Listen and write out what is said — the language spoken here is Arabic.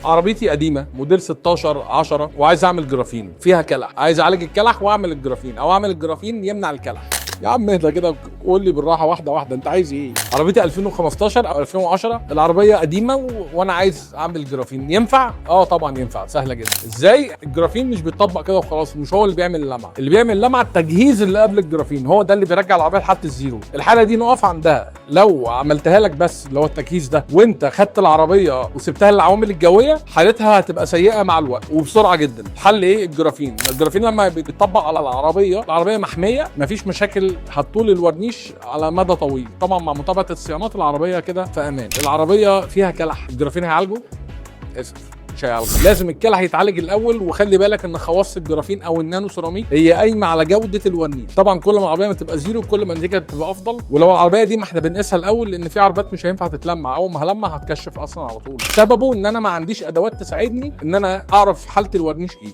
عربيتي قديمه موديل 16 10 وعايز اعمل جرافين فيها كلح، عايز اعالج الكلح واعمل الجرافين او اعمل الجرافين يمنع الكلح. يا عم اهدى كده قول لي بالراحه واحده واحده، انت عايز ايه؟ عربيتي 2015 او 2010، العربيه قديمه وانا عايز اعمل جرافين. ينفع؟ اه طبعا ينفع، سهله جدا. ازاي؟ الجرافين مش بيتطبق كده وخلاص، مش هو اللي بيعمل اللمعه، اللي بيعمل اللمعه التجهيز اللي قبل الجرافين، هو ده اللي بيرجع العربيه لحاله الزيرو. الحاله دي نقف عندها. لو عملتها لك بس اللي هو التجهيز ده وانت خدت العربيه وسبتها للعوامل الجويه، حالتها هتبقى سيئه مع الوقت وبسرعه جدا. الحل ايه؟ الجرافين. الجرافين لما بيتطبق على العربيه محميه، مفيش مشاكل، هتطول الورنيش على مدى طويل. طبعا مع متابعه الصيانات العربيه كده في امان. العربيه فيها كلح، الجرافين هيعالجه؟ اسف مش هيعالجه. لازم الكلح يتعالج الاول. وخلي بالك ان خواص الجرافين او النانو سيراميك هي قايمه على جوده الورنيش. طبعا كل ما العربيه بتبقى زيرو كل ما النتيجه بتبقى افضل. ولو العربيه دي ما احنا بنقيسها الاول، لان في عربيات مش هينفع تتلمع، اول ما هلمع هتكشف اصلا على طول. سببه ان انا ما عنديش ادوات تساعدني ان انا اعرف حاله الورنيش ايه.